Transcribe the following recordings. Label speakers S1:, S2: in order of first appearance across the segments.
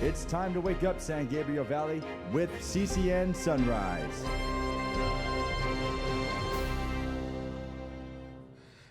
S1: It's time to wake up San Gabriel Valley with CCN Sunrise.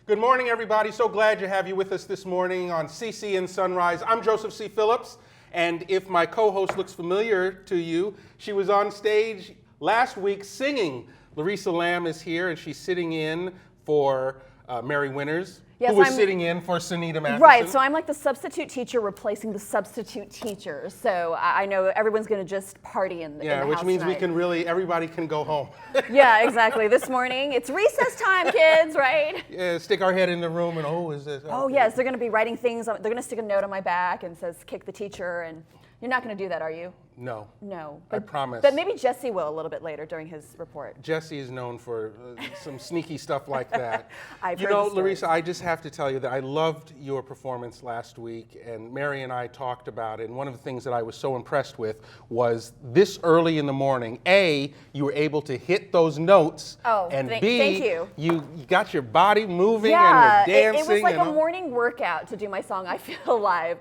S2: Good morning, everybody. So glad to have you with us this morning on CCN Sunrise. I'm Joseph C. Phillips, and if my co-host looks familiar to you, she was on stage last week singing. Larissa Lamb is here, and she's sitting in for Mary Winters,
S3: yes,
S2: who was sitting in for Sunita Matheson.
S3: Right, so I'm like the substitute teacher replacing the substitute teacher. So I know everyone's going to just party in the
S2: which
S3: house
S2: means
S3: tonight.
S2: we can everybody can go home.
S3: Yeah, exactly. This morning, it's recess time, kids, right?
S2: Yeah, stick our head in the room and, is this?
S3: Oh, yes, they're going to be writing things. They're going to stick a note on my back and says, kick the teacher. And you're not going to do that, are you?
S2: No.
S3: No.
S2: I promise.
S3: But maybe Jesse will a little bit later during his report.
S2: Jesse is known for some sneaky stuff like that.
S3: I've
S2: You
S3: heard
S2: know,
S3: the stories.
S2: Larissa, I just have to tell you that I loved your performance last week, and Mary and I talked about it, and one of the things that I was so impressed with was this early in the morning, A, you were able to hit those notes, and B,
S3: thank you.
S2: You got your body moving
S3: Yeah,
S2: and you're dancing.
S3: it was like a morning workout to do my song, I Feel Alive.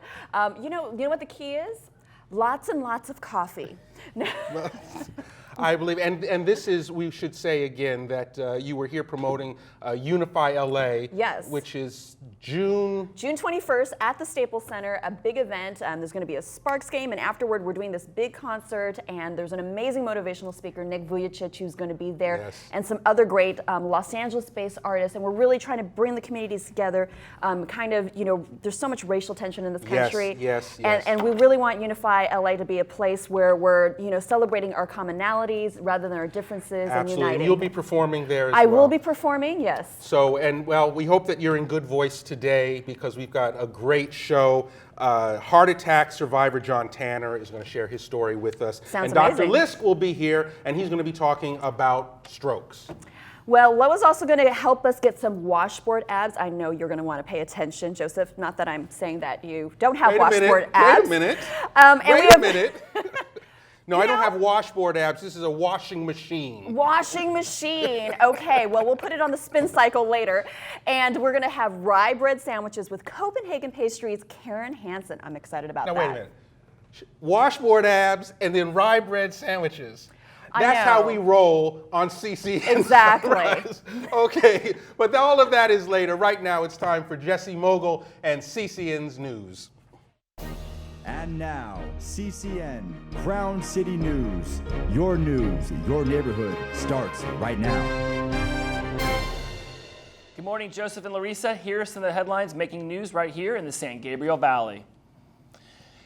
S3: You know what the key is? Lots and lots of coffee.
S2: I believe, and this is, we should say again that you were here promoting Unify LA,
S3: Yes.
S2: which is June
S3: 21st at the Staples Center, a big event. There's going to be a Sparks game, and afterward we're doing this big concert, and there's an amazing motivational speaker, Nick Vujicic, who's going to be there,
S2: Yes.
S3: and some other great Los Angeles-based artists, and we're really trying to bring the communities together. There's so much racial tension in this country.
S2: Yes.
S3: And we really want Unify LA to be a place where we're celebrating our commonalities rather than our differences.
S2: Absolutely.
S3: And uniting.
S2: You'll be performing there as
S3: I
S2: well.
S3: will be performing, yes.
S2: So, we hope that you're in good voice today because we've got a great show. Heart attack survivor John Tanner is going to share his story with us.
S3: Sounds
S2: and Dr.
S3: amazing.
S2: Lisk will be here, and he's going to be talking about strokes.
S3: Well, Loa's also going to help us get some washboard abs. I know you're going to want to pay attention, Joseph. Not that I'm saying that you don't have washboard abs.
S2: Wait a minute.
S3: Wait
S2: a minute. No, I don't have washboard abs. This is a washing machine.
S3: Washing machine. Okay, well, we'll put it on the spin cycle later. And we're going to have rye bread sandwiches with Copenhagen Pastries, Karen Hansen. I'm excited about that.
S2: Now, wait a minute. Washboard abs and then rye bread sandwiches.
S3: I
S2: That's how
S3: know.
S2: we roll on CCN
S3: Exactly.
S2: Sunrise. Okay, but all of that is later. Right now, it's time for Jesse Mogul and CCN's News.
S1: And now, CCN Crown City News. Your news, your neighborhood starts right now.
S4: Good morning, Joseph and Larissa. Here are some of the headlines making news right here in the San Gabriel Valley.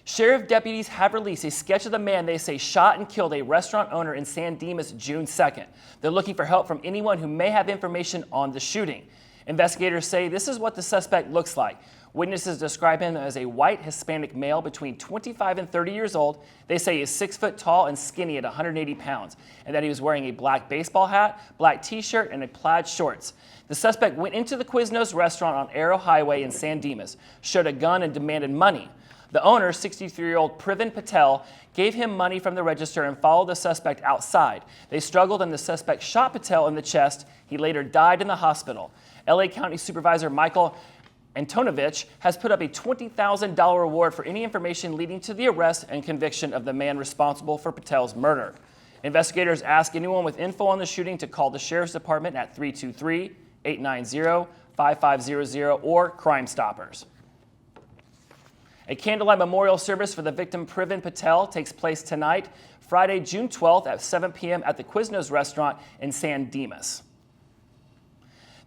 S4: Sheriff deputies have released a sketch of the man they say shot and killed a restaurant owner in San Dimas June 2nd. They're looking for help from anyone who may have information on the shooting. Investigators say this is what the suspect looks like. Witnesses describe him as a white Hispanic male between 25 and 30 years old. They say he is 6 foot tall and skinny at 180 pounds, and that he was wearing a black baseball hat, black t-shirt, and a plaid shorts. The suspect went into the Quiznos restaurant on Arrow Highway in San Dimas, showed a gun, and demanded money. The owner, 63-year-old Privin Patel, gave him money from the register and followed the suspect outside. They struggled and the suspect shot Patel in the chest. He later died in the hospital. LA County Supervisor Michael Antonovich has put up a $20,000 reward for any information leading to the arrest and conviction of the man responsible for Patel's murder. Investigators ask anyone with info on the shooting to call the Sheriff's Department at 323-890-5500 or Crime Stoppers. A candlelight memorial service for the victim Privin Patel takes place tonight, Friday, June 12th at 7 p.m. at the Quiznos restaurant in San Dimas.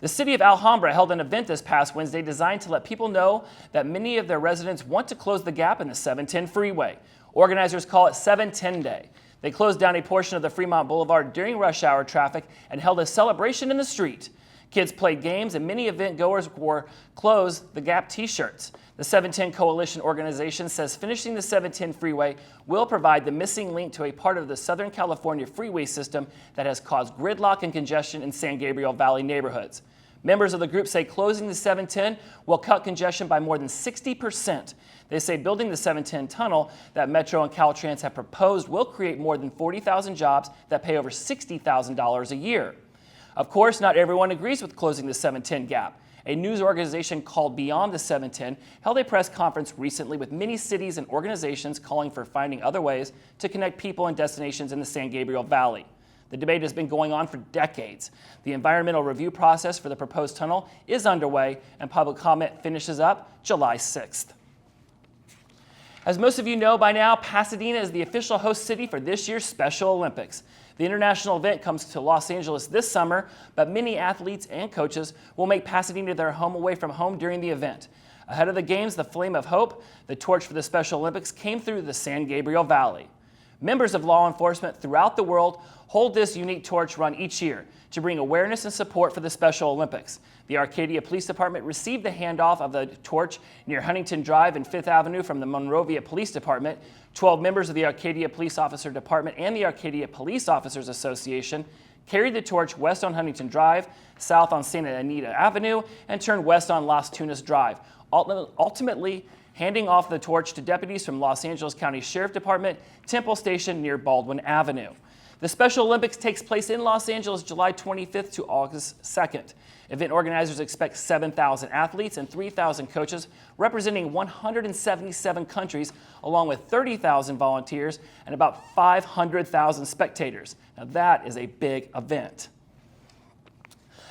S4: The city of Alhambra held an event this past Wednesday designed to let people know that many of their residents want to close the gap in the 710 freeway. Organizers call it 710 Day. They closed down a portion of the Fremont Boulevard during rush hour traffic and held a celebration in the street. Kids played games and many event goers wore Close the Gap t-shirts. The 710 Coalition organization says finishing the 710 freeway will provide the missing link to a part of the Southern California freeway system that has caused gridlock and congestion in San Gabriel Valley neighborhoods. Members of the group say closing the 710 will cut congestion by more than 60%. They say building the 710 tunnel that Metro and Caltrans have proposed will create more than 40,000 jobs that pay over $60,000 a year. Of course, not everyone agrees with closing the 710 gap. A news organization called Beyond the 710 held a press conference recently with many cities and organizations calling for finding other ways to connect people and destinations in the San Gabriel Valley. The debate has been going on for decades. The environmental review process for the proposed tunnel is underway, and public comment finishes up July 6th. As most of you know by now, Pasadena is the official host city for this year's Special Olympics. The international event comes to Los Angeles this summer, but many athletes and coaches will make Pasadena their home away from home during the event. Ahead of the games, the Flame of Hope, the torch for the Special Olympics, came through the San Gabriel Valley. Members of law enforcement throughout the world hold this unique torch run each year to bring awareness and support for the Special Olympics. The Arcadia Police Department received the handoff of the torch near Huntington Drive and 5th Avenue from the Monrovia Police Department. 12 members of the Arcadia Police Officer Department and the Arcadia Police Officers Association carried the torch west on Huntington Drive, south on Santa Anita Avenue, and turned west on Las Tunas Drive, ultimately handing off the torch to deputies from Los Angeles County Sheriff Department, Temple Station near Baldwin Avenue. The Special Olympics takes place in Los Angeles July 25th to August 2nd. Event organizers expect 7,000 athletes and 3,000 coaches representing 177 countries, along with 30,000 volunteers and about 500,000 spectators. Now that is a big event.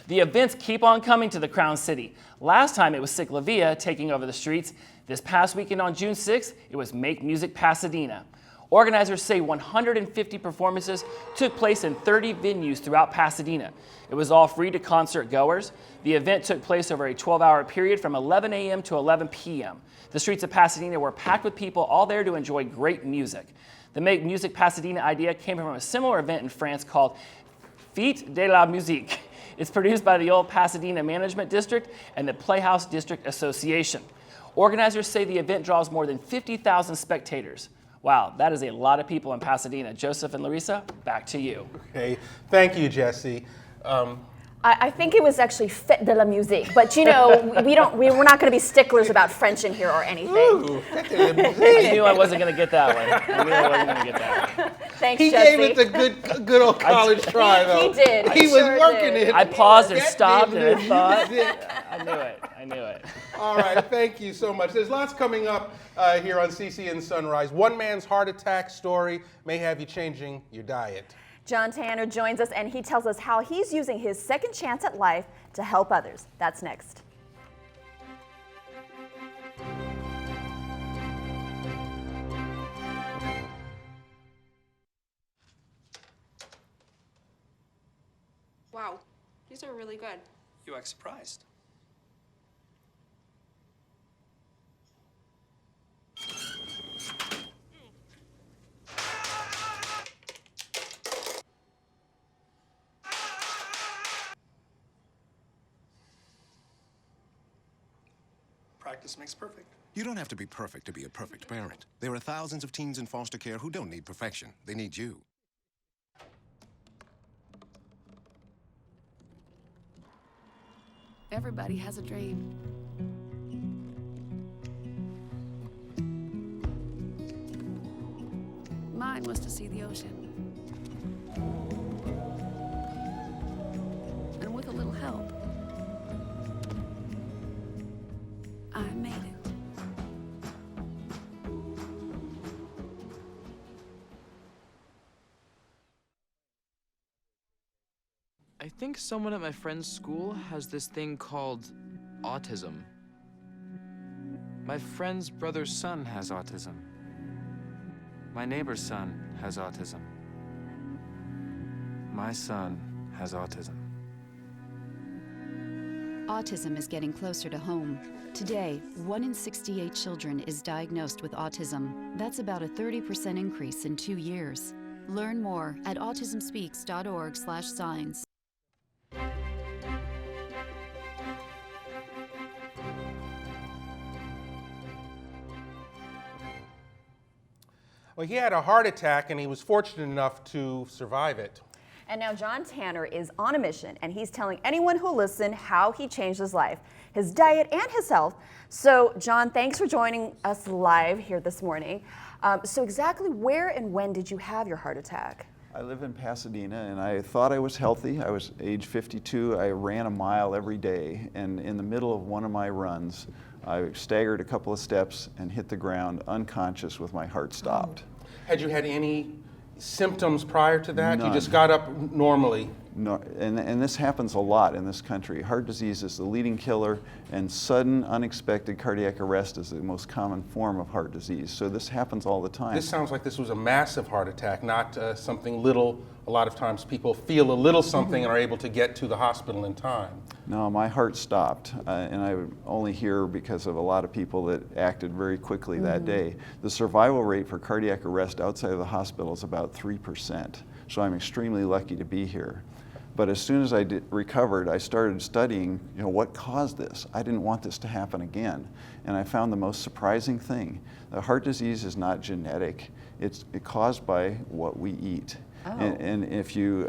S4: The events keep on coming to the Crown City. Last time it was Ciclavia taking over the streets. This past weekend on June 6th, it was Make Music Pasadena. Organizers say 150 performances took place in 30 venues throughout Pasadena. It was all free to concert goers. The event took place over a 12-hour period from 11 a.m. to 11 p.m. The streets of Pasadena were packed with people all there to enjoy great music. The Make Music Pasadena idea came from a similar event in France called Fête de la Musique. It's produced by the old Pasadena Management District and the Playhouse District Association. Organizers say the event draws more than 50,000 spectators. Wow, that is a lot of people in Pasadena. Joseph and Larissa, back to you.
S2: Okay, thank you, Jesse.
S3: I think it was actually Fête de la Musique, but you know, we're not going to be sticklers about French in here or anything.
S2: Ooh, Fête de la
S4: I
S2: Musique.
S4: knew I wasn't going to get that one.
S3: Thanks,
S2: He
S3: Jesse.
S2: gave it the good old college try, though.
S3: He did.
S2: He
S3: He
S2: was
S3: sure
S2: working
S3: did.
S2: it.
S4: I paused and
S2: Fête
S4: stopped
S2: de
S4: and I
S2: la
S4: thought.
S2: Musique.
S4: I knew it.
S2: All right, thank you so much. There's lots coming up here on CCN Sunrise. One man's heart attack story may have you changing your diet.
S3: John Tanner joins us and he tells us how he's using his second chance at life to help others. That's next.
S5: Wow, these are really good.
S6: You act surprised. Practice makes perfect.
S7: You don't have to be perfect to be a perfect parent. There are thousands of teens in foster care who don't need perfection. They need you.
S8: Everybody has a dream. Mine was to see the ocean. And with a little help, I made it.
S9: I think someone at my friend's school has this thing called autism. My friend's brother's son has autism. My neighbor's son has autism. My son has autism.
S10: Autism is getting closer to home. Today, 1 in 68 children is diagnosed with autism. That's about a 30% increase in 2 years. Learn more at autismspeaks.org/signs.
S2: Well, he had a heart attack and he was fortunate enough to survive it.
S3: And now John Tanner is on a mission and he's telling anyone who'll listen how he changed his life, his diet and his health. So John, thanks for joining us live here this morning. So exactly where and when did you have your heart attack?
S11: I live in Pasadena, and I thought I was healthy. I was age 52. I ran a mile every day, and in the middle of one of my runs, I staggered a couple of steps and hit the ground unconscious with my heart stopped.
S2: Had you had any symptoms prior to that?
S11: None.
S2: You just got up normally?
S11: No, and this happens a lot in this country. Heart disease is the leading killer, and sudden, unexpected cardiac arrest is the most common form of heart disease. So this happens all the time.
S2: This sounds like this was a massive heart attack, not something little. A lot of times people feel a little something and are able to get to the hospital in time.
S11: No, my heart stopped, and I was only here because of a lot of people that acted very quickly that day. The survival rate for cardiac arrest outside of the hospital is about 3%, so I'm extremely lucky to be here. But as soon as I recovered, I started studying, what caused this. I didn't want this to happen again, and I found the most surprising thing. The heart disease is not genetic. It's caused by what we eat.
S3: Oh.
S11: And if you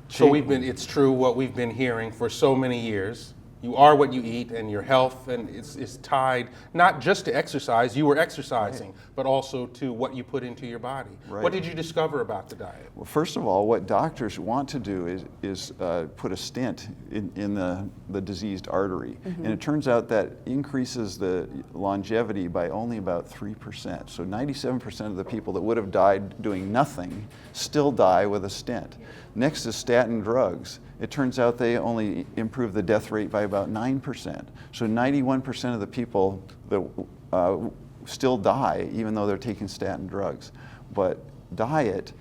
S2: So it's true what we've been hearing for so many years. You are what you eat, and your health and is tied not just to exercise, you were exercising, but also to what you put into your body.
S11: Right.
S2: What did you discover about the diet?
S11: Well, first of all, what doctors want to do is put a stent in the diseased artery. And it turns out that increases the longevity by only about 3%. So 97% of the people that would have died doing nothing still die with a stent. Next is statin drugs. It turns out they only improve the death rate by about 9%. So 91% of the people that still die even though they're taking statin drugs. But diet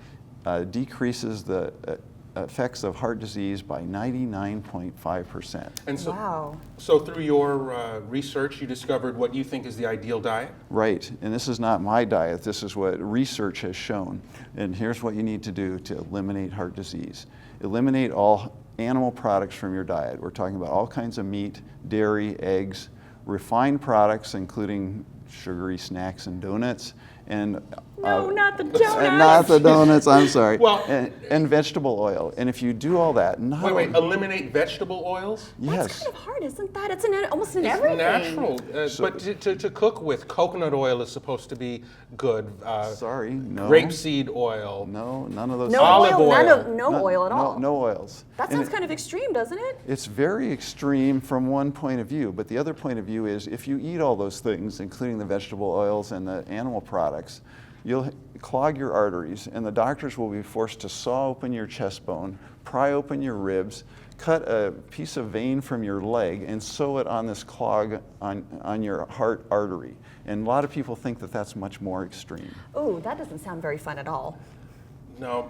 S11: decreases the effects of heart disease by 99.5%.
S2: And so,
S3: Wow.
S2: So through your research, you discovered what you think is the ideal diet?
S11: Right, and this is not my diet, this is what research has shown. And here's what you need to do to eliminate heart disease. Eliminate all animal products from your diet. We're talking about all kinds of meat, dairy, eggs, refined products, including sugary snacks and donuts, and
S3: No, not the donuts.
S11: not the donuts, I'm sorry.
S2: Well-
S11: and vegetable oil. And if you do all that,
S2: Wait, eliminate vegetable oils?
S11: Yes.
S3: That's kind of hard, isn't that? It's almost in
S2: It's
S3: everything.
S2: natural, but to cook with, coconut oil is supposed to be good.
S11: Sorry, no.
S2: Rapeseed oil.
S11: No, none of those.
S3: No
S2: Olive
S3: oil,
S2: oil.
S3: no oil at all.
S11: No oils.
S3: That
S11: And
S3: sounds kind of extreme, doesn't it?
S11: It's very extreme from one point of view, but the other point of view is if you eat all those things, including the vegetable oils and the animal products, you'll clog your arteries, and the doctors will be forced to saw open your chest bone, pry open your ribs, cut a piece of vein from your leg, and sew it on this clog on your heart artery. And a lot of people think that that's much more extreme.
S3: Oh, that doesn't sound very fun at all.
S2: No,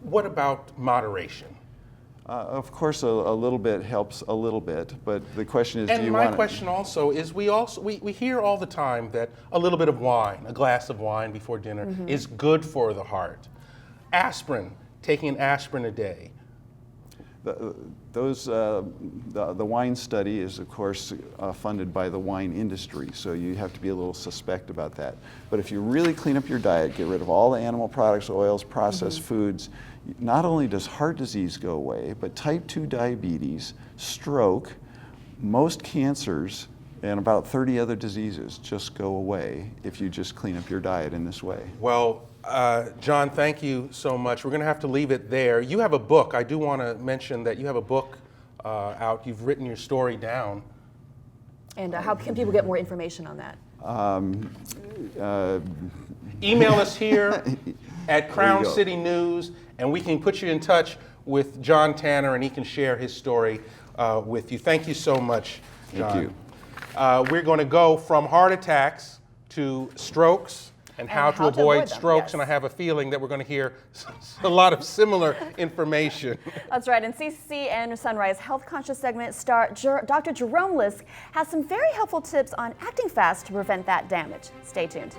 S2: what about moderation?
S11: Of course, a little bit helps a little bit, but the question is, do
S2: And
S11: you
S2: my
S11: want
S2: question also is, we hear all the time that a little bit of wine, a glass of wine before dinner, is good for the heart. Aspirin, taking an aspirin a day.
S11: The wine study is, of course, funded by the wine industry, so you have to be a little suspect about that. But if you really clean up your diet, get rid of all the animal products, oils, processed foods, not only does heart disease go away, but type 2 diabetes, stroke, most cancers, and about 30 other diseases just go away if you just clean up your diet in this way.
S2: Well, John, thank you so much. We're going to have to leave it there. You have a book. I do want to mention that you have a book out. You've written your story down.
S3: And how can people get more information on that?
S2: Email us here at Crown City News, and we can put you in touch with John Tanner, and he can share his story with you. Thank you so much, John.
S11: Thank you.
S2: We're going to go from heart attacks to strokes and how to avoid
S3: them,
S2: strokes,
S3: yes.
S2: and I have a feeling that we're going to hear a lot of similar information.
S3: That's right. In CCN Sunrise Health Conscious segment, star Dr. Jerome Lisk has some very helpful tips on acting fast to prevent that damage. Stay tuned.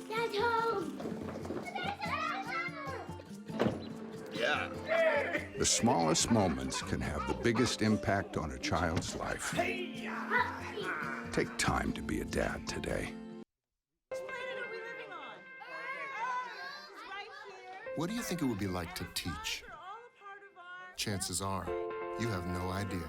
S12: Dad's home!
S2: Yeah.
S13: The smallest moments can have the biggest impact on a child's life. Take time to be a dad today.
S7: What do you think it would be like to teach? Chances are, you have no idea.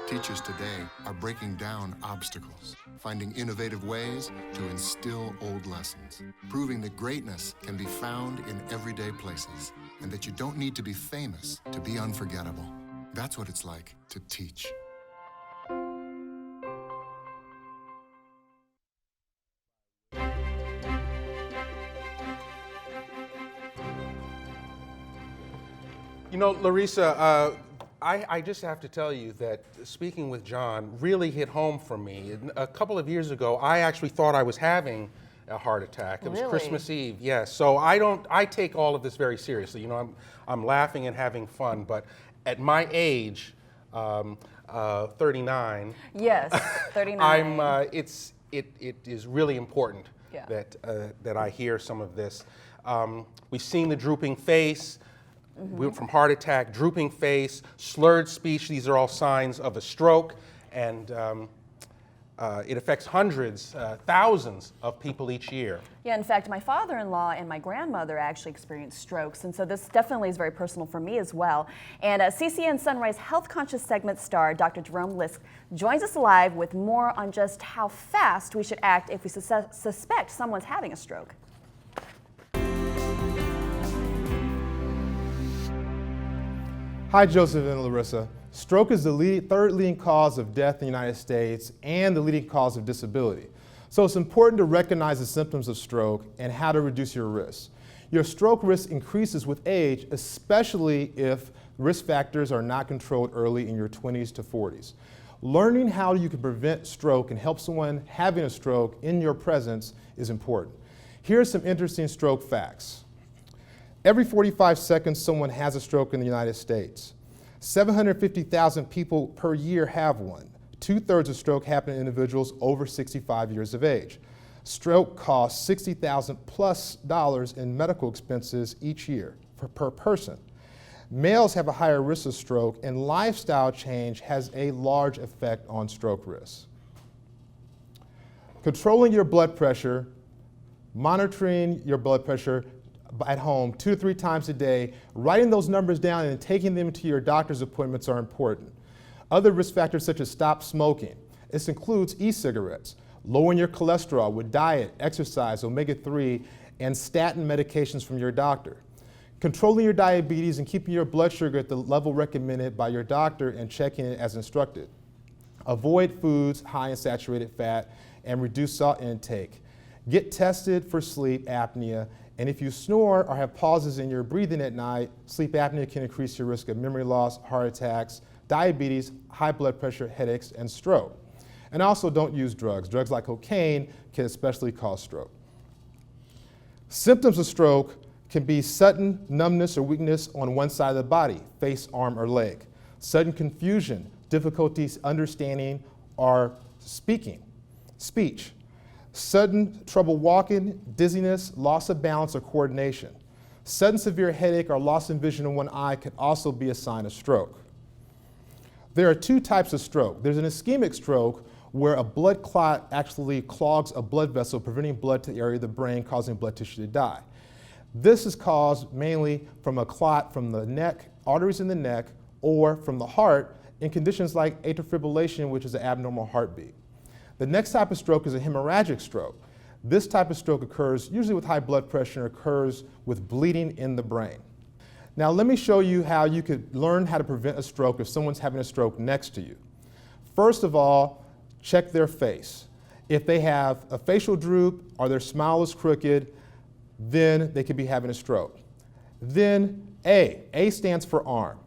S7: Teachers today are breaking down obstacles, finding innovative ways to instill old lessons, proving that greatness can be found in everyday places, and that you don't need to be famous to be unforgettable. That's what it's like to teach.
S2: You know, Larissa, I just have to tell you that speaking with John really hit home for me. A couple of years ago, I actually thought I was having a heart attack. It was
S3: Really?
S2: Christmas Eve, yes. So I take all of this very seriously. You know, I'm laughing and having fun, but at my age, 39.
S3: Yes, 39.
S2: It is really important
S3: Yeah.
S2: that I hear some of this. We've seen the drooping face. We went from heart attack, drooping face, slurred speech. These are all signs of a stroke, and it affects hundreds, thousands of people each year.
S3: Yeah, in fact, my father-in-law and my grandmother actually experienced strokes, and so this definitely is very personal for me as well. And CCN Sunrise Health Conscious segment star Dr. Jerome Lisk joins us live with more on just how fast we should act if we suspect someone's having a stroke.
S14: Hi, Joseph and Larissa. Stroke is the third leading cause of death in the United States and the leading cause of disability. So it's important to recognize the symptoms of stroke and how to reduce your risk. Your stroke risk increases with age, especially if risk factors are not controlled early in your 20s to 40s. Learning how you can prevent stroke and help someone having a stroke in your presence is important. Here are some interesting stroke facts. Every 45 seconds, someone has a stroke in the United States. 750,000 people per year have one. 2/3 of stroke happen in individuals over 65 years of age. Stroke costs $60,000+ in medical expenses each year per person. Males have a higher risk of stroke, and lifestyle change has a large effect on stroke risk. Controlling your blood pressure, monitoring your blood pressure at home 2 to 3 times a day, writing those numbers down and taking them to your doctor's appointments are important. Other risk factors such as stop smoking. This includes e-cigarettes, lowering your cholesterol with diet, exercise, omega-3, and statin medications from your doctor. Controlling your diabetes and keeping your blood sugar at the level recommended by your doctor and checking it as instructed. Avoid foods high in saturated fat and reduce salt intake. Get tested for sleep apnea. And if you snore or have pauses in your breathing at night, sleep apnea can increase your risk of memory loss, heart attacks, diabetes, high blood pressure, headaches, and stroke. And also don't use drugs. Drugs like cocaine can especially cause stroke. Symptoms of stroke can be sudden numbness or weakness on one side of the body, face, arm, or leg. Sudden confusion, difficulties understanding or speech. Sudden trouble walking, dizziness, loss of balance or coordination. Sudden severe headache or loss in vision in one eye can also be a sign of stroke. There are 2 types of stroke. There's an ischemic stroke where a blood clot actually clogs a blood vessel, preventing blood to the area of the brain, causing blood tissue to die. This is caused mainly from a clot from the neck, arteries in the neck, or from the heart in conditions like atrial fibrillation, which is an abnormal heartbeat. The next type of stroke is a hemorrhagic stroke. This type of stroke occurs usually with high blood pressure and occurs with bleeding in the brain. Now let me show you how you could learn how to prevent a stroke if someone's having a stroke next to you. First of all, check their face. If they have a facial droop or their smile is crooked, then they could be having a stroke. Then A stands for arm.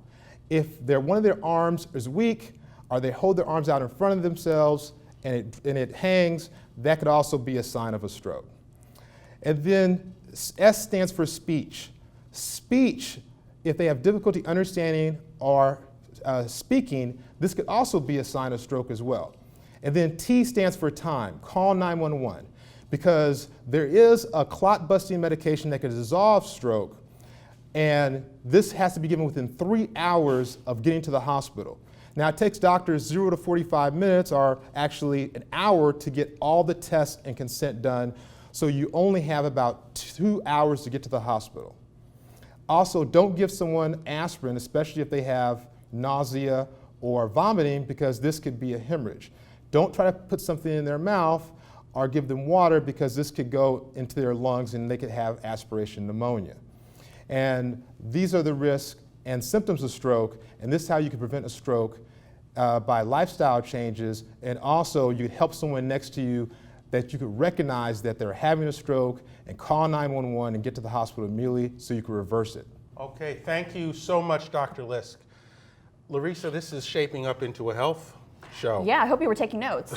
S14: If one of their arms is weak or they hold their arms out in front of themselves and it hangs, that could also be a sign of a stroke. And then S stands for speech. Speech, if they have difficulty understanding or speaking, this could also be a sign of stroke as well. And then T stands for time. Call 911 because there is a clot busting medication that can dissolve stroke, And this has to be given within 3 hours of getting to the hospital. Now, it takes doctors 0 to 45 minutes, or actually an hour, to get all the tests and consent done. So you only have about 2 hours to get to the hospital. Also, don't give someone aspirin, especially if they have nausea or vomiting, because this could be a hemorrhage. Don't try to put something in their mouth or give them water, because this could go into their lungs and they could have aspiration pneumonia. And these are the risks and symptoms of stroke, and this is how you can prevent a stroke by lifestyle changes, and also you could help someone next to you that you could recognize that they're having a stroke and call 911 and get to the hospital immediately so you can reverse it.
S2: Okay, thank you so much, Dr. Lisk. Larissa, this is shaping up into a health show.
S3: Yeah, I hope you were taking notes.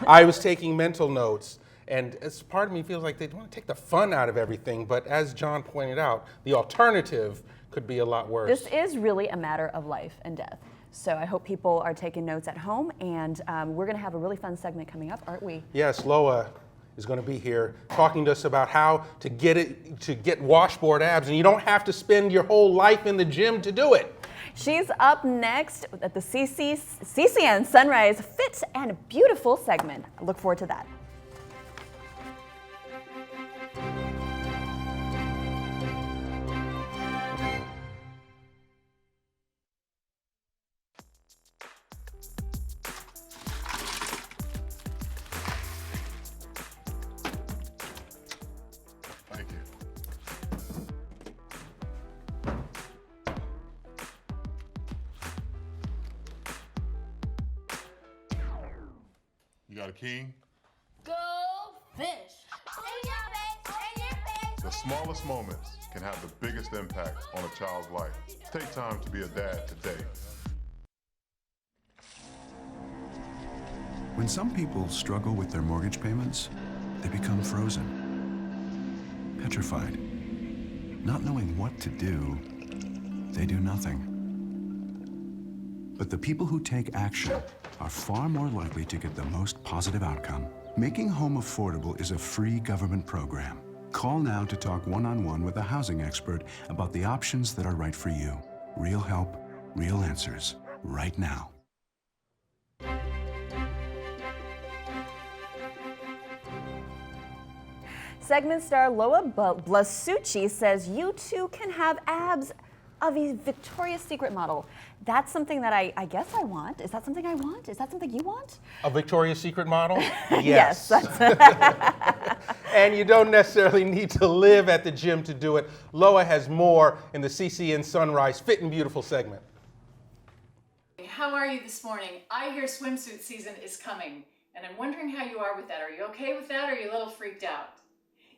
S2: I was taking mental notes, and as part of me feels like they want to take the fun out of everything, but as John pointed out, the alternative could be a lot worse.
S3: This is really a matter of life and death. So I hope people are taking notes at home, and we're going to have a really fun segment coming up, aren't we?
S2: Yes, Loa is going to be here talking to us about how to get washboard abs, and you don't have to spend your whole life in the gym to do it.
S3: She's up next at the CCN Sunrise Fit and Beautiful segment. I look forward to that.
S7: Thank you. You got a king?
S12: Go fish. In your face, in your face.
S15: The smallest moments can have the biggest impact on a child's life. Take time to be a dad today.
S13: When some people struggle with their mortgage payments, they become frozen, petrified. Not knowing what to do, they do nothing. But the people who take action are far more likely to get the most positive outcome. Making home affordable is a free government program. Call now to talk one-on-one with a housing expert about the options that are right for you. Real help, real answers, right now.
S3: Segment star Loa Blasucci says you too can have abs of a Victoria's Secret model. That's something that I guess I want. Is that something I want? Is that something you want?
S2: A Victoria's Secret model?
S3: Yes.
S2: And you don't necessarily need to live at the gym to do it. Loa has more in the CCN Sunrise Fit and Beautiful segment.
S16: How are you this morning? I hear swimsuit season is coming, and I'm wondering how you are with that. Are you okay with that, or are you a little freaked out?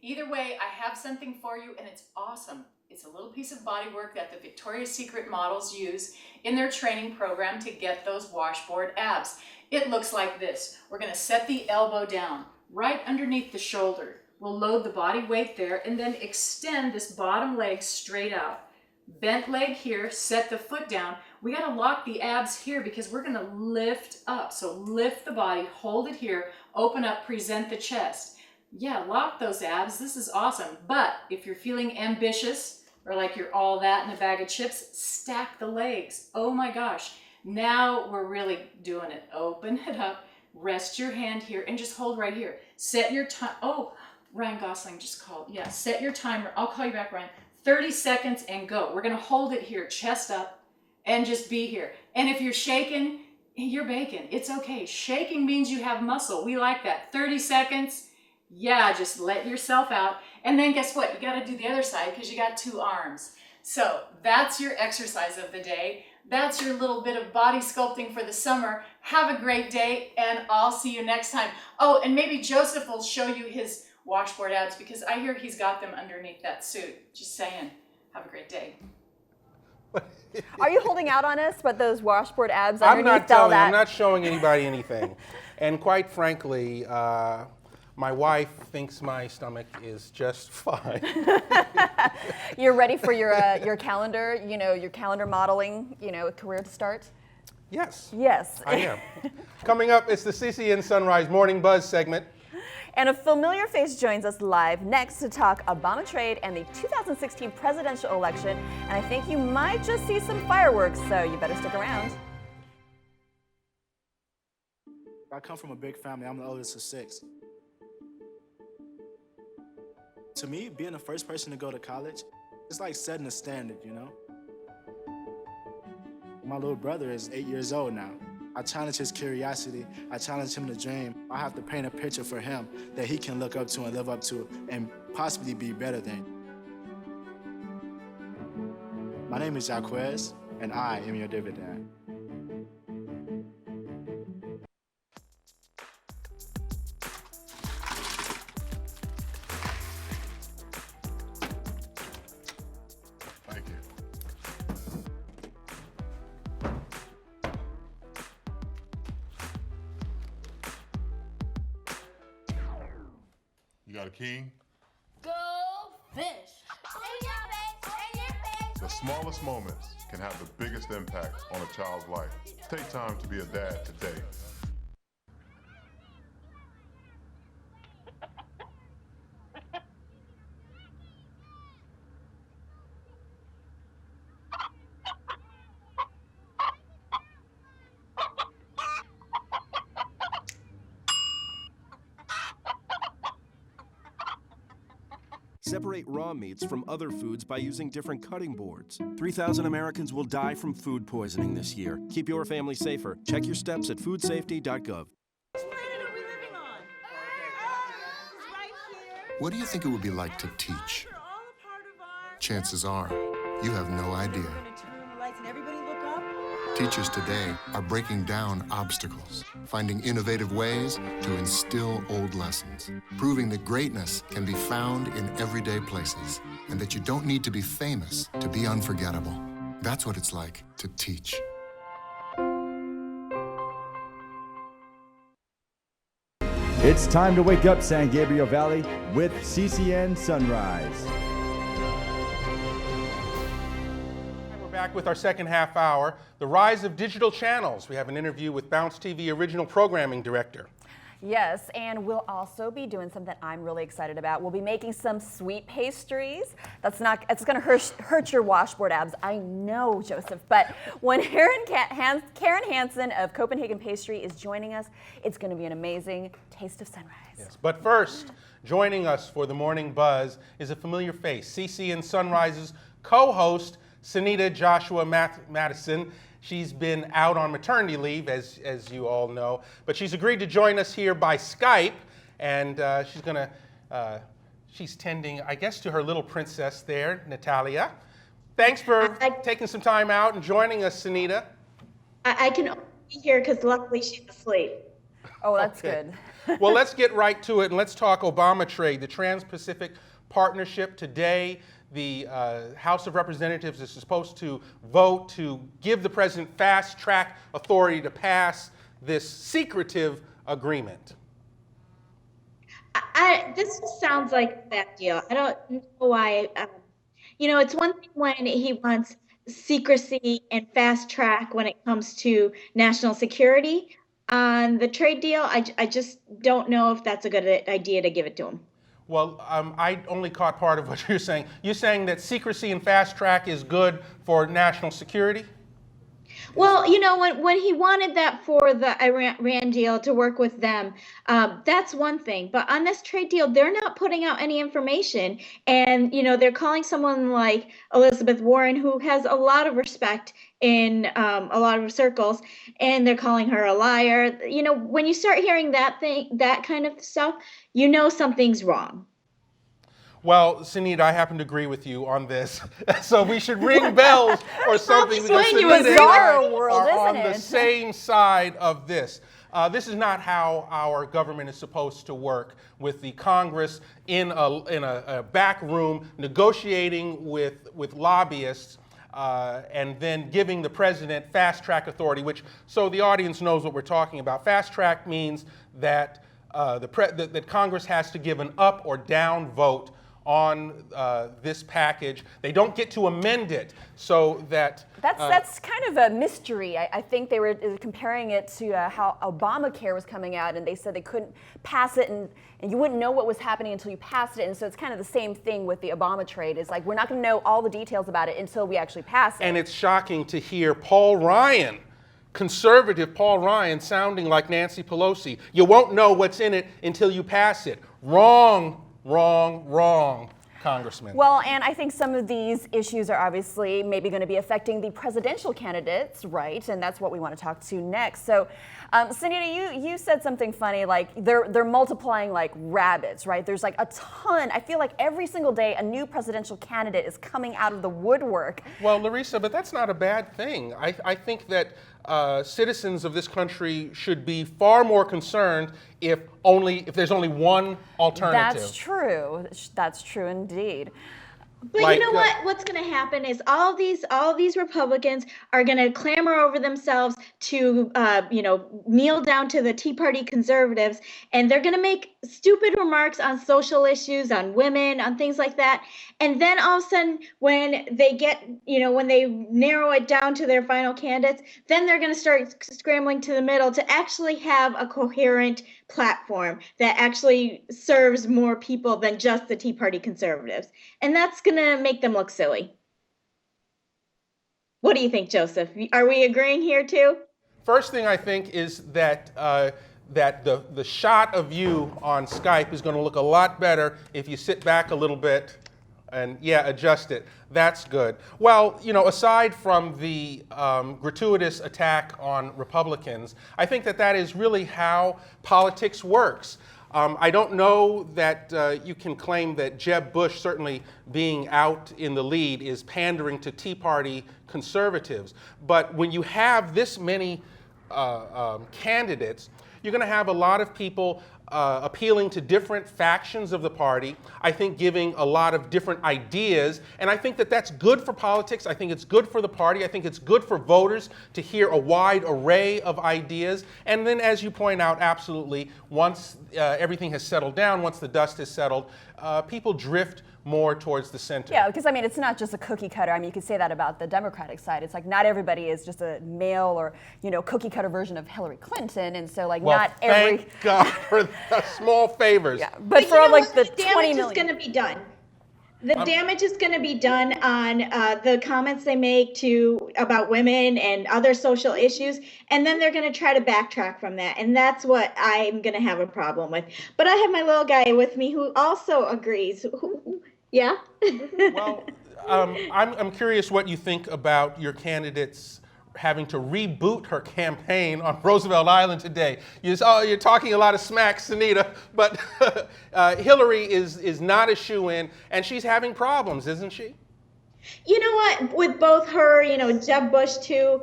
S16: Either way, I have something for you, and it's awesome. It's a little piece of bodywork that the Victoria's Secret models use in their training program to get those washboard abs. It looks like this. We're going to set the elbow down right underneath the shoulder. We'll load the body weight there and then extend this bottom leg straight out. Bent leg here, set the foot down. We got to lock the abs here because we're going to lift up. So lift the body, hold it here, open up, present the chest. Yeah, lock those abs. This is awesome. But if you're feeling ambitious or like you're all that in a bag of chips, stack the legs. Oh my gosh. Now we're really doing it. Open it up. Rest your hand here and just hold right here. Set your time. Oh, Ryan Gosling just called. Yeah, set your timer. I'll call you back, Ryan. 30 seconds and go. We're going to hold it here, chest up, and just be here. And if you're shaking, you're baking. It's okay. Shaking means you have muscle. We like that. 30 seconds. Yeah, just let yourself out. And then guess what? You got to do the other side because you got two arms. So that's your exercise of the day. That's your little bit of body sculpting for the summer. Have a great day, and I'll see you next time. Oh, and maybe Joseph will show you his washboard abs because I hear he's got them underneath that suit. Just saying. Have a great day.
S3: Are you holding out on us, but those washboard abs
S2: I'm
S3: underneath
S2: not telling,
S3: that?
S2: I'm not showing anybody anything. And quite frankly, my wife thinks my stomach is just fine.
S3: You're ready for your calendar, your calendar modeling, career to start?
S2: Yes.
S3: Yes.
S2: I am. Coming up, it's the CCN Sunrise Morning Buzz segment.
S3: And a familiar face joins us live next to talk Obama trade and the 2016 presidential election. And I think you might just see some fireworks, so you better stick around.
S17: I come from a big family. I'm the oldest of 6. To me, being the first person to go to college, it's like setting a standard, you know? My little brother is 8 years old now. I challenge his curiosity. I challenge him to dream. I have to paint a picture for him that he can look up to and live up to and possibly be better than. My name is Jaquez, and I am your dividend.
S15: Thank you. You got a king?
S12: Go fish. In your face, in your face.
S15: The smallest moments can have the biggest impact on a child's life. Take time to be a dad today.
S18: Separate raw meats from other foods by using different cutting boards. 3,000 Americans will die from food poisoning this year. Keep your family safer. Check your steps at foodsafety.gov.
S7: What do you think it would be like to teach? Chances are, you have no idea. Teachers today are breaking down obstacles, finding innovative ways to instill old lessons, proving that greatness can be found in everyday places, and that you don't need to be famous to be unforgettable. That's what it's like to teach.
S1: It's time to wake up, San Gabriel Valley, with CCN Sunrise.
S2: Back with our second half hour, the rise of digital channels. We have an interview with Bounce TV Original Programming Director.
S3: Yes, and we'll also be doing something I'm really excited about. We'll be making some sweet pastries. It's going to hurt your washboard abs, I know, Joseph. But when Karen Hansen of Copenhagen Pastry is joining us, it's going to be an amazing taste of sunrise.
S2: Yes, but first, joining us for the morning buzz is a familiar face, CCN Sunrise's co-host, Sunita Joshua Madison. She's been out on maternity leave, as you all know, but she's agreed to join us here by Skype, and she's tending, I guess, to her little princess there, Natalia. Thanks for taking some time out and joining us, Sunita.
S19: I can only be here because luckily she's asleep.
S3: Oh, that's good.
S2: Well, let's get right to it, and let's talk Obama trade, the Trans-Pacific Partnership. Today, the House of Representatives is supposed to vote to give the president fast-track authority to pass this secretive agreement.
S19: This sounds like a bad deal. I don't know why. It's one thing when he wants secrecy and fast track when it comes to national security. On the trade deal, I just don't know if that's a good idea to give it to him.
S2: Well, I only caught part of what you're saying. You're saying that secrecy and fast track is good for national security?
S19: Well, when he wanted that for the Iran deal to work with them, that's one thing. But on this trade deal, they're not putting out any information. And, they're calling someone like Elizabeth Warren, who has a lot of respect in a lot of circles, and they're calling her a liar. When you start hearing that kind of stuff, something's wrong.
S2: Well, Sunita, I happen to agree with you on this. So we should ring bells or something because Sunita and I are on the same side of this. This is not how our government is supposed to work, with the Congress in a back room negotiating with lobbyists and then giving the president fast-track authority, so the audience knows what we're talking about. Fast-track means that that Congress has to give an up or down vote on this package. They don't get to amend it so that...
S3: That's kind of a mystery. I think they were comparing it to how Obamacare was coming out, and they said they couldn't pass it, and you wouldn't know what was happening until you passed it. And so it's kind of the same thing with the Obama trade. It's like we're not going to know all the details about it until we actually pass it.
S2: And it's shocking to hear Paul Ryan, conservative Paul Ryan, sounding like Nancy Pelosi. You won't know what's in it until you pass it. Wrong, wrong, wrong, Congressman.
S3: Well, and I think some of these issues are obviously maybe going to be affecting the presidential candidates, right? And that's what we want to talk to next. So, Sunita, you said something funny, like they're multiplying like rabbits, right? There's like a ton. I feel like every single day a new presidential candidate is coming out of the woodwork.
S2: Well, Larissa, but that's not a bad thing. I think that citizens of this country should be far more concerned if there's only one alternative.
S3: That's true. That's true indeed.
S19: But you know what? What's going to happen is all these Republicans are going to clamor over themselves to, kneel down to the Tea Party conservatives, and they're going to make stupid remarks on social issues, on women, on things like that. And then all of a sudden, when they get, when they narrow it down to their final candidates, then they're going to start scrambling to the middle to actually have a coherent platform that actually serves more people than just the Tea Party conservatives. And that's going to make them look silly. What do you think, Joseph? Are we agreeing here too?
S2: First thing I think is that that the shot of you on Skype is going to look a lot better if you sit back a little bit and adjust it. That's good. Well, aside from the gratuitous attack on Republicans, I think that is really how politics works. I don't know that you can claim that Jeb Bush, certainly being out in the lead, is pandering to Tea Party conservatives. But when you have this many candidates, you're going to have a lot of people appealing to different factions of the party, I think giving a lot of different ideas, and I think that that's good for politics. I think it's good for the party. I think it's good for voters to hear a wide array of ideas. And then, as you point out, absolutely, once everything has settled down, once the dust has settled, people drift more towards the center.
S3: Yeah, because it's not just a cookie cutter. You could say that about the Democratic side. It's like not everybody is just a male or cookie cutter version of Hillary Clinton, and so not every.
S2: Thank God for the small favors.
S3: Yeah, but for the 20
S19: damage
S3: million.
S19: is going to be done. The damage is going to be done on the comments they make about women and other social issues, and then they're going to try to backtrack from that, and that's what I'm going to have a problem with. But I have my little guy with me who also agrees. Yeah?
S2: Well, I'm curious what you think about your candidates having to reboot her campaign on Roosevelt Island today. You're talking a lot of smack, Sunita, but Hillary is not a shoo-in, and she's having problems, isn't she?
S19: You know what? With both her, Jeb Bush too,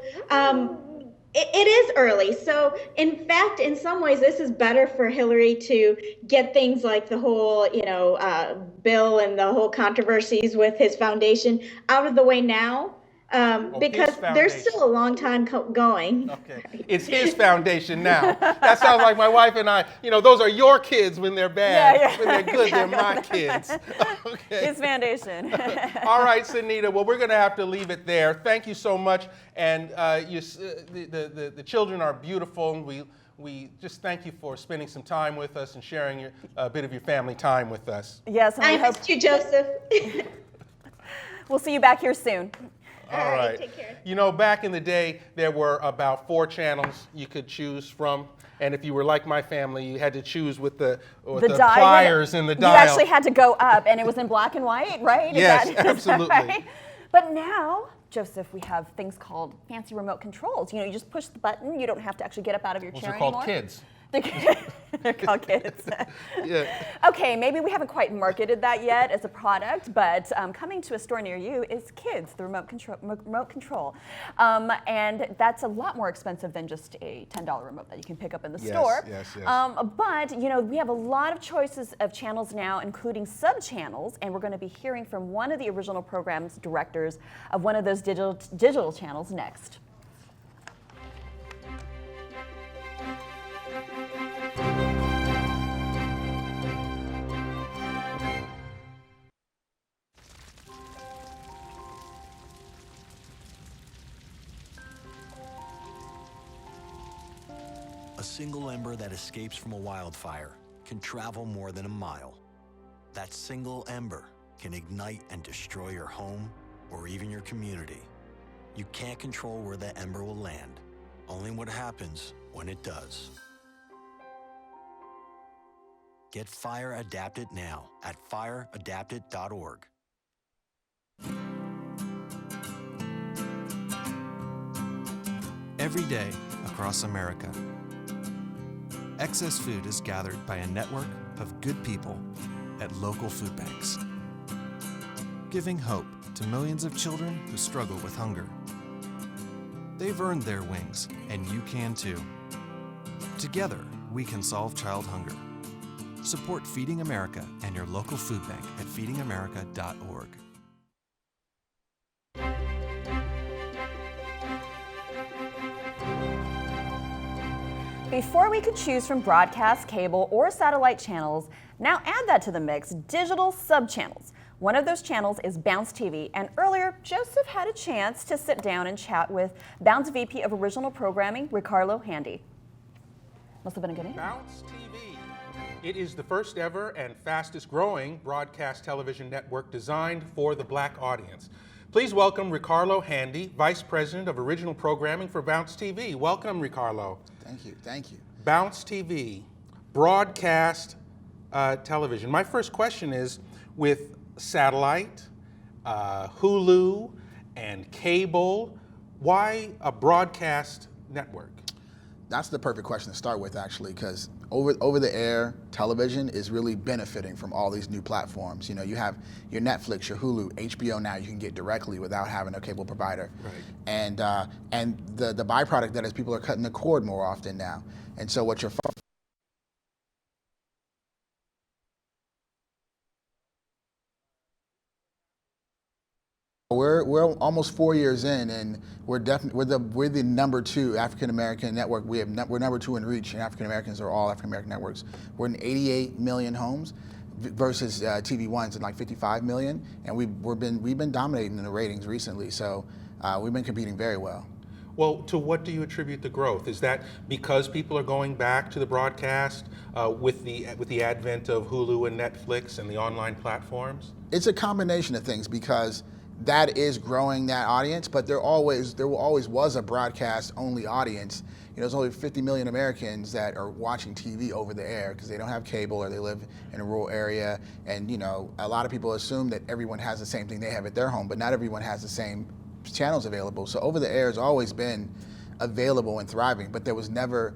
S19: it is early. So, in fact, in some ways, this is better for Hillary to get things like the whole, bill and the whole controversies with his foundation out of the way now. Because there's still a long time going.
S2: Okay, it's his foundation now. That sounds like my wife and I. Those are your kids when they're bad.
S3: Yeah.
S2: When they're good, they're my kids. Okay.
S3: His foundation.
S2: All right, Sunita. Well, we're going to have to leave it there. Thank you so much. And the children are beautiful. We just thank you for spending some time with us and sharing a bit of your family time with us.
S3: Yes,
S19: I missed you, Joseph.
S3: We'll see you back here soon.
S2: All right.
S19: Take care.
S2: Back in the day, there were about 4 channels you could choose from. And if you were like my family, you had to choose with the pliers and the dial.
S3: You actually had to go up, and it was in black and white, right?
S2: Yes, absolutely.
S3: Right? But now, Joseph, we have things called fancy remote controls. You just push the button. You don't have to actually get up out of your chair anymore.
S2: Those are called kids.
S3: They're called kids.
S2: Yeah.
S3: Okay, maybe we haven't quite marketed that yet as a product, but coming to a store near you is Kids, the remote control. And that's a lot more expensive than just a $10 remote that you can pick up in the store.
S2: Yes.
S3: But we have a lot of choices of channels now, including sub-channels, and we're going to be hearing from one of the original program's directors of one of those digital channels next.
S20: A single ember that escapes from a wildfire can travel more than a mile. That single ember can ignite and destroy your home or even your community. You can't control where that ember will land, only what happens when it does. Get Fire Adapted now at fireadapted.org.
S21: Every day across America, excess food is gathered by a network of good people at local food banks, giving hope to millions of children who struggle with hunger. They've earned their wings, and you can too. Together, we can solve child hunger. Support Feeding America and your local food bank at feedingamerica.org.
S3: Before we could choose from broadcast, cable, or satellite channels, now add that to the mix, digital sub-channels. One of those channels is Bounce TV, and earlier, Joseph had a chance to sit down and chat with Bounce VP of Original Programming, Ricardo Handy. Must have been a good name.
S2: Bounce TV. It is the first ever and fastest growing broadcast television network designed for the Black audience. Please welcome Ricardo Handy, Vice President of Original Programming for Bounce TV. Welcome, Ricardo.
S22: Thank you, thank you.
S2: Bounce TV, broadcast television. My first question is, with satellite, Hulu, and cable, why a broadcast network?
S22: That's the perfect question to start with, actually, because over-the-air television is really benefiting from all these new platforms. You know, you have your Netflix, your Hulu, HBO now you can get directly without having a cable provider.
S2: Right.
S22: And the byproduct that is people are cutting the cord more often now. And so what you're We're almost 4 years in, and we're the number 2 African American network. We're number 2 in reach, and African Americans are all African American networks. We're in 88 million homes versus TV One's in like 55 million, and we've been dominating in the ratings recently. So we've been competing very well.
S2: Well, to what do you attribute the growth? Is that because people are going back to the broadcast with the advent of Hulu and Netflix and the online platforms?
S22: It's a combination of things, because that is growing that audience, but there always was a broadcast only audience. You know, there's only 50 million Americans that are watching TV over the air because they don't have cable or they live in a rural area. And you know, a lot of people assume that everyone has the same thing they have at their home, but not everyone has the same channels available. So over the air has always been available and thriving, but there was never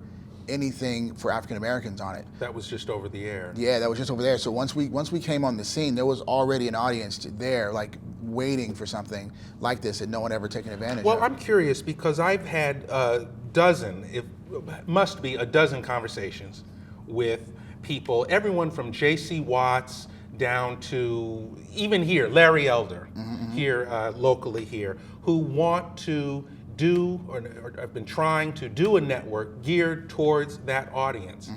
S22: anything for African Americans on it.
S2: That was just over the air.
S22: Yeah, that was just over there. So once we came on the scene, there was already an audience there, like waiting for something like this, and no one ever taken advantage of.
S2: Well, I'm curious because I've had a dozen conversations with people, everyone from J.C. Watts down to even here, Larry Elder, here locally here, who want to do or have been trying to do a network geared towards that audience.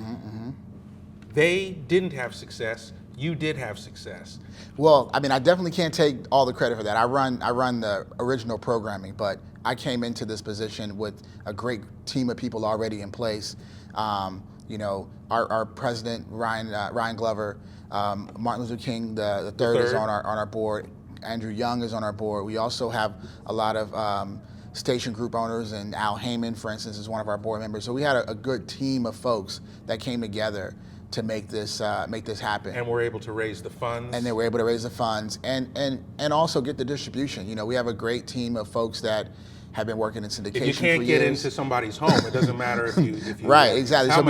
S2: They didn't have success. You did have success.
S22: Well, I mean, I definitely can't take all the credit for that. I run the original programming, but I came into this position with a great team of people already in place. You know, our president, Ryan Glover, Martin Luther King the third is on our board. Andrew Young is on our board. We also have a lot of station group owners, and Al Heyman, for instance, is one of our board members. So we had a good team of folks that came together to make this happen.
S2: And we're able to raise the funds.
S22: And they were able to raise the funds and also get the distribution. You know, we have a great team of folks that have been working in syndication for years.
S2: If you can't get into somebody's home, it doesn't matter if you
S22: right, exactly. So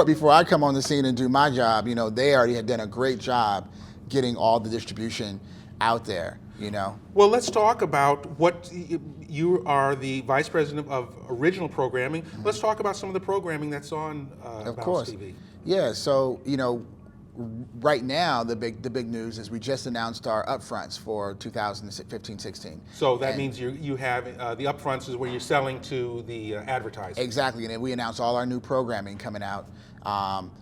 S22: before I come on the scene and do my job, you know, they already had done a great job getting all the distribution out there, you know.
S2: Well, let's talk about what you are the Vice President of Original Programming. Let's talk about some of the programming that's on Bounce TV.
S22: Yeah, so, you know, right now the big news is we just announced our upfronts for 2015-16.
S2: So that means you have the upfronts is where you're selling to the advertisers.
S22: Exactly, and then we announced all our new programming coming out.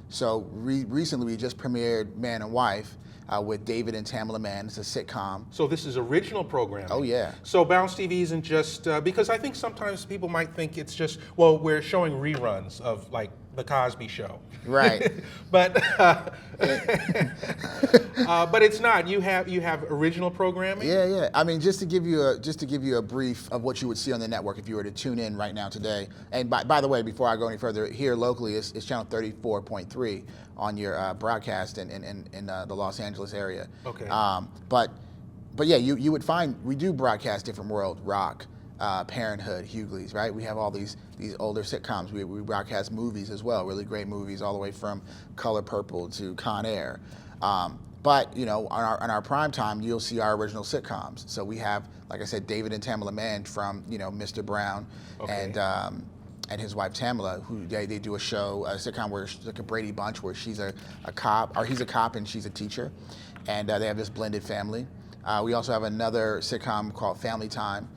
S22: So recently we just premiered Man and Wife with David and Tamela Mann. It's a sitcom.
S2: So this is original programming.
S22: Oh yeah.
S2: So Bounce TV isn't just because I think sometimes people might think it's just, well, we're showing reruns of like The Cosby Show.
S22: Right.
S2: but but it's not. You have original programming.
S22: Yeah. I mean, just to give you a brief of what you would see on the network if you were to tune in right now today. And by the way, before I go any further, here locally is channel 34.3 on your broadcast in the Los Angeles area.
S2: Okay.
S22: But yeah, you would find we do broadcast different world, rock, Parenthood, Hughley's, right? We have all these older sitcoms. We broadcast movies as well, really great movies, all the way from Color Purple to Con Air. But you know, on our prime time, you'll see our original sitcoms. So we have, like I said, David and Tamela Mann from Mr. Brown, and his wife Tamela, who they do a sitcom where it's like a Brady Bunch, where she's a cop, or he's a cop and she's a teacher, and they have this blended family. We also have another sitcom called Family Time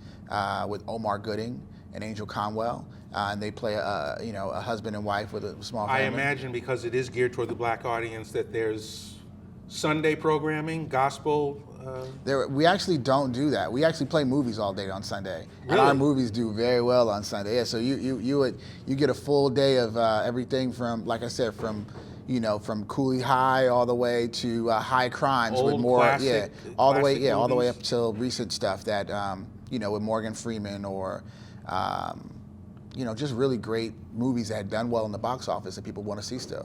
S22: with Omar Gooding and Angel Conwell, and they play a husband and wife with a small family.
S2: I imagine because it is geared toward the black audience that there's Sunday programming, gospel.
S22: We actually don't do that. We actually play movies all day on Sunday, and our movies do very well on Sunday. Yeah, so you get a full day of everything from, like I said, from Cooley High all the way to High Crimes with more,
S2: classic,
S22: all the way
S2: movies.
S22: up till recent stuff that with Morgan Freeman or just really great movies that had done well in the box office that people want to see still.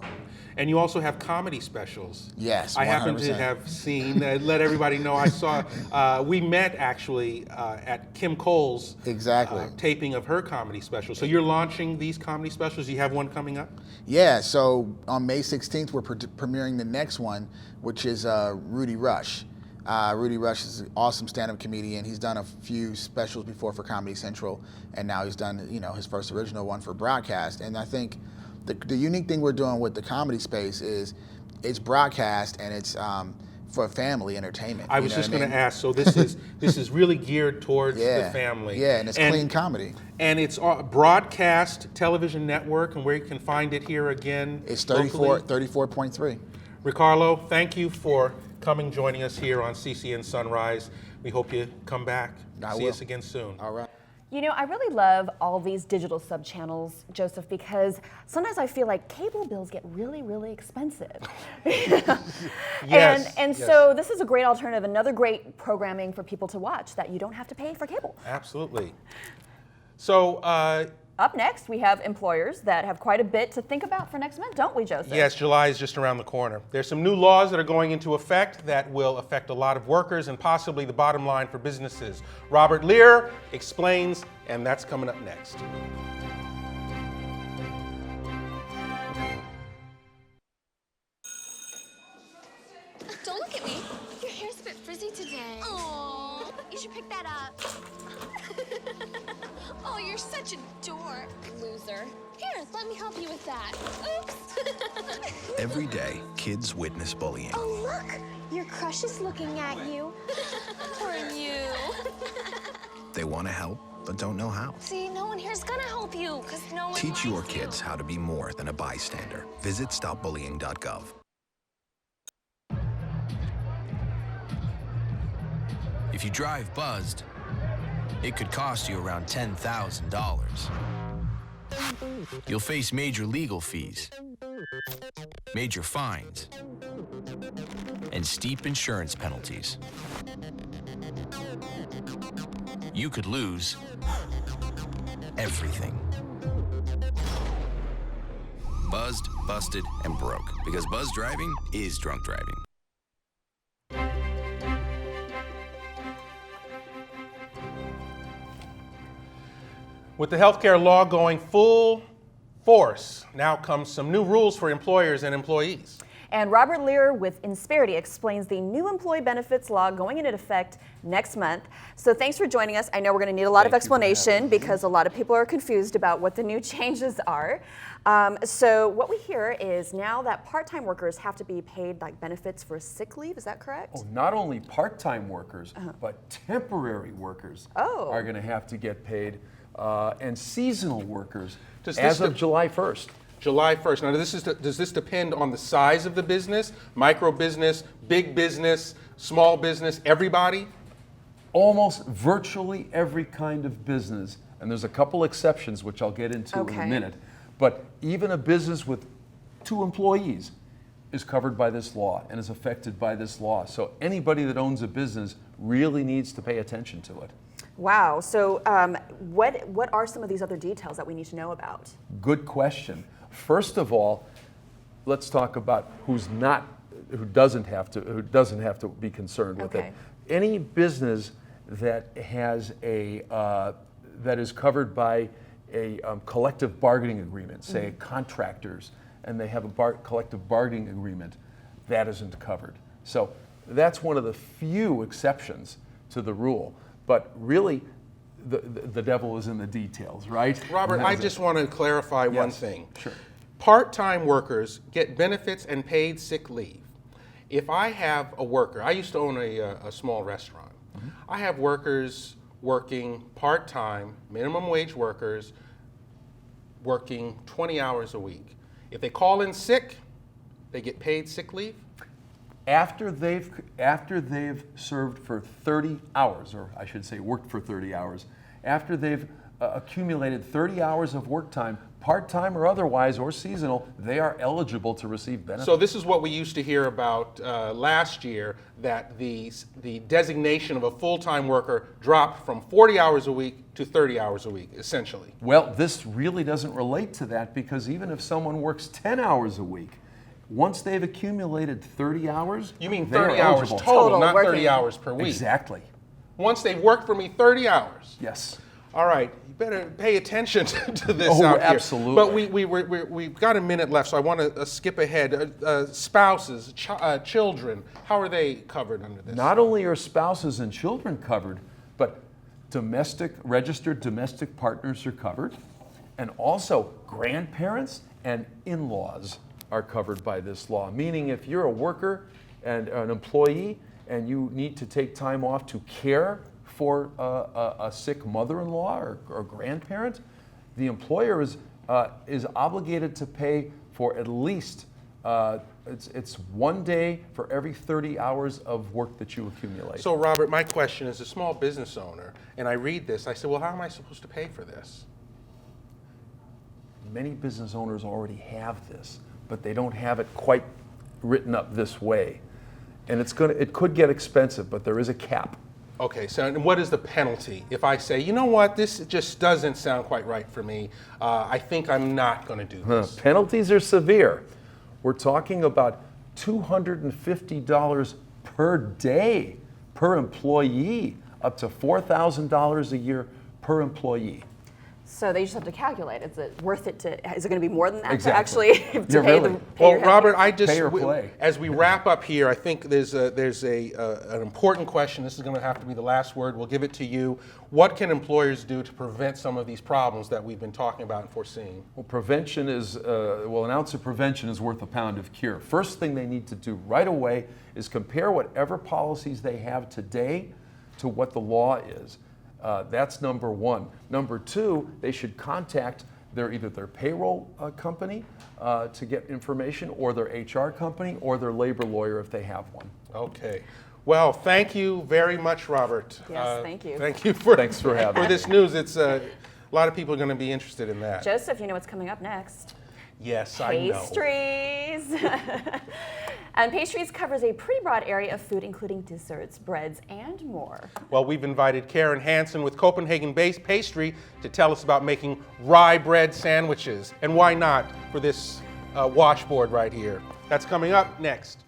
S2: And you also have comedy specials.
S22: Yes, 100%.
S2: I happen to have seen, let everybody know, I saw, we met actually at Kim Cole's taping of her comedy special. So you're launching these comedy specials? Do you have one coming up?
S22: Yeah, so on May 16th, we're premiering the next one, which is Rudy Rush. Rudy Rush is an awesome stand-up comedian. He's done a few specials before for Comedy Central, and now he's done his first original one for broadcast. And I think the unique thing we're doing with the comedy space is it's broadcast and it's for family entertainment.
S2: I was just going to ask. So this is really geared towards the family.
S22: Yeah, and it's clean comedy.
S2: And it's a broadcast television network, and where you can find it here again.
S22: It's 34.3.
S2: Ricardo, thank you for joining us here on CCN Sunrise. We hope you come back. See us again soon.
S22: All right.
S3: I really love all these digital sub-channels, Joseph, because sometimes I feel like cable bills get really, really expensive. So this is a great alternative, another great programming for people to watch that you don't have to pay for cable.
S2: Absolutely. So
S3: up next, we have employers that have quite a bit to think about for next month, don't we, Joseph?
S2: Yes, July is just around the corner. There's some new laws that are going into effect that will affect a lot of workers and possibly the bottom line for businesses. Robert Lear explains, and that's coming up next.
S12: Don't look at me. Your hair's a bit frizzy today. Oh, you should pick that up. Oh, you're such a dork. Loser. Here, let me help you with that. Oops.
S21: Every day, kids witness bullying.
S12: Oh, look. Your crush is looking at you. Poor you.
S21: They want to help, but don't know how.
S12: See, no one here's gonna help you, because no one
S21: Teach your
S12: likes you.
S21: kids how to be more than a bystander. Visit stopbullying.gov.
S4: If you drive buzzed, it could cost you around $10,000. You'll face major legal fees, major fines, and steep insurance penalties. You could lose everything. Buzzed, busted, and broke, because buzz driving is drunk driving.
S2: With the healthcare law going full force, now comes some new rules for employers and employees.
S3: And Robert Lear with Insperity explains the new employee benefits law going into effect next month. So thanks for joining us. I know we're going to need a lot of explanation because a lot of people are confused about what the new changes are. So what we hear is now that part-time workers have to be paid like benefits for sick leave. Is that correct?
S5: Oh, not only part-time workers, but temporary workers are going to have to get paid. And seasonal workers as of July 1st.
S2: July 1st. Now, does this depend on the size of the business, micro business, big business, small business, everybody?
S5: Almost virtually every kind of business. And there's a couple exceptions, which I'll get into in a minute. But even a business with 2 employees is covered by this law and is affected by this law. So anybody that owns a business really needs to pay attention to it.
S3: Wow. So what are some of these other details that we need to know about?
S5: Good question. First of all, let's talk about who doesn't have to be concerned with it. Any business that has that is covered by a collective bargaining agreement, say contractors, and they have a collective bargaining agreement, that isn't covered. So that's one of the few exceptions to the rule. But really, the devil is in the details, right?
S2: Robert, I just want to clarify one thing.
S5: Sure.
S2: Part-time workers get benefits and paid sick leave. If I have a worker, I used to own a small restaurant. I have workers working part-time, minimum wage workers, working 20 hours a week. If they call in sick, they get paid sick leave?
S5: After they've served for 30 hours, or I should say worked for 30 hours, after they've accumulated 30 hours of work time, part-time or otherwise, or seasonal, they are eligible to receive benefits.
S2: So this is what we used to hear about last year, that the designation of a full-time worker dropped from 40 hours a week to 30 hours a week, essentially.
S5: Well, this really doesn't relate to that, because even if someone works 10 hours a week, once they've accumulated 30 hours,
S2: you mean
S5: they
S2: 30
S5: are
S2: hours
S5: eligible.
S2: total, not 30 hours per week.
S5: Exactly.
S2: Once they've worked for me 30 hours.
S5: Yes.
S2: All right, you better pay attention to this out here.
S5: Absolutely.
S2: But we've got a minute left, so I want to skip ahead. Spouses, children, how are they covered under this?
S5: Not only are spouses and children covered, but registered domestic partners are covered, and also grandparents and in-laws are covered by this law. Meaning if you're a worker and an employee and you need to take time off to care for a sick mother-in-law or grandparent, the employer is obligated to pay for at least it's 1 day for every 30 hours of work that you accumulate.
S2: So Robert, my question is, a small business owner, and I read this, I said, well, how am I supposed to pay for this?
S5: Many business owners already have this, but they don't have it quite written up this way. And it could get expensive, but there is a cap.
S2: Okay, so and what is the penalty if I say, you know what, this just doesn't sound quite right for me. I think I'm not going to do this.
S5: Penalties are severe. We're talking about $250 per day per employee, up to $4,000 a year per employee.
S3: So they just have to calculate. Is it worth it is it going to be more than that
S5: Exactly.
S3: to actually to pay the
S2: Well, Robert, as we wrap up here, I think there's an important question. This is going to have to be the last word. We'll give it to you. What can employers do to prevent some of these problems that we've been talking about and foreseeing?
S5: Well, prevention is, an ounce of prevention is worth a pound of cure. First thing they need to do right away is compare whatever policies they have today to what the law is. That's number one. Number two, they should contact either their payroll company to get information, or their HR company, or their labor lawyer if they have one.
S2: Okay. Well, thank you very much, Robert.
S3: Yes, thank you.
S2: Thank you for
S5: having me.
S2: this news. It's a lot of people are going to be interested in that.
S3: Joseph, you know what's coming up next?
S2: Yes, I know.
S3: Pastries. And pastries covers a pretty broad area of food, including desserts, breads, and more.
S2: Well, we've invited Karen Hansen with Copenhagen-based pastry to tell us about making rye bread sandwiches. And why not for this washboard right here. That's coming up next.